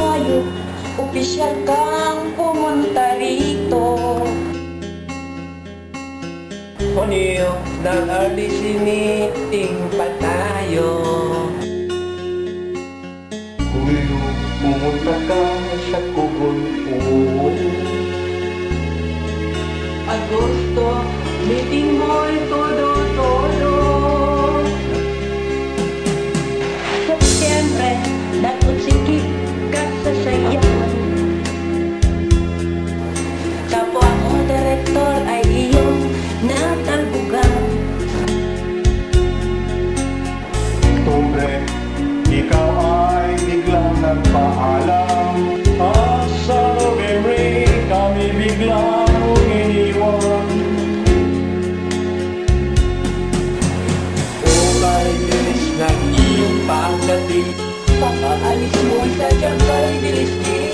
Mayo, opisyal kang pumunta rito. O Neo, nag-RDC meeting pa tayo. Neo, pumunta ka sa Kugon. Agosto, meeting mo'y todo-todo. Setyembre, dapat sikip ka sa sayawan. Kapwa mo direktor ay iyong natalbugan. Oktubre, ikaw ay biglang nagpaalam. At sa Nobyembre, kami biglang iniwan. Ukay bilis ng iyong pagdating. Pakaalis mo ay sadyang kay bilis din.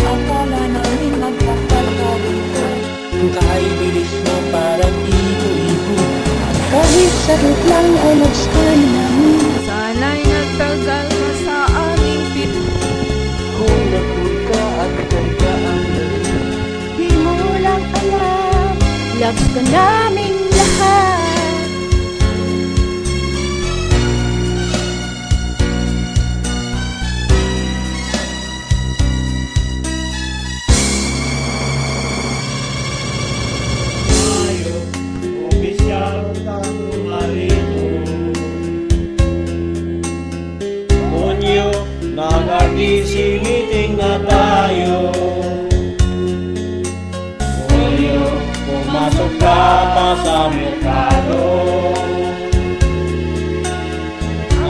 Akala namin magkakal ka dito. Kay bilis mo parang ibo-ibo. Kahit saglit lang ay nag-scan namin. Sana'y nagtagal ka sa aming pit. Kung nagpul ka at karga ang dating. Di mo lang alam, loves ka naming lahat. Opisyal kang marito. Hunyo, nag-RDC meeting na tayo. Hunyo, pumasok ka pa sa merkado.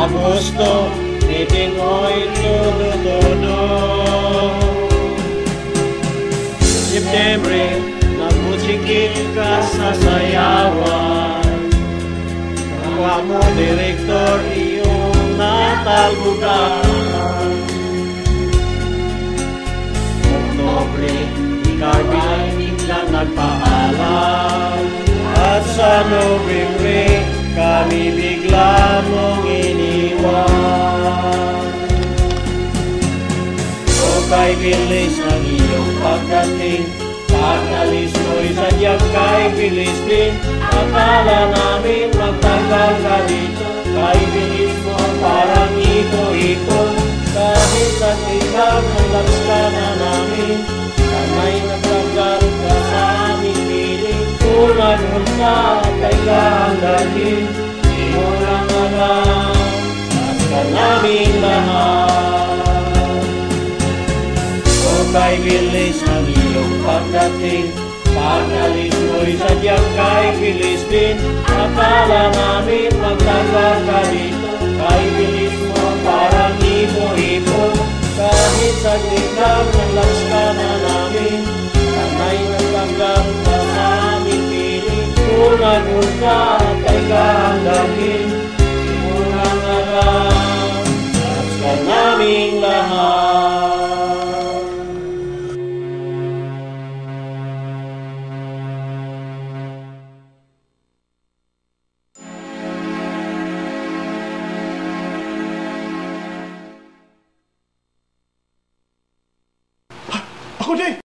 Agosto, meeting mo'y todo-todo. Septembre, nagmusikip ka sa sayawan. Kapwa mo direktor, iyong natalbugan. Oktubre, ikaw ay biglang nagpaalam. At sa Nobyembre, kami bigla mong iniwan. O kay bilis ng iyong pagdating, pag-alis mo'y sadyang kay bilis din. Akala namin magtagal ka dito. Kay bilis mo parang ipo-ipo. Kahit sa ikaw nalaps ka na namin, sana'y nagtagal ka sa aming piling. Kung nagpunta kay kahandalin, di mo lang alam, mas ka namin lahat. O kay bilis ng iyong pagdating, pag-alis mo'y sadyang kay bilis din. Akala namin magtagal ka dito. Kay bilis mo parang ipo-ipo. Kahit saglit lang nalaps ka na namin, sana'y nagtanggap ka sa aming piling. Kung nagpunta kay kahandalin, di mo lang alam, mas ka naming lahat. Ako din!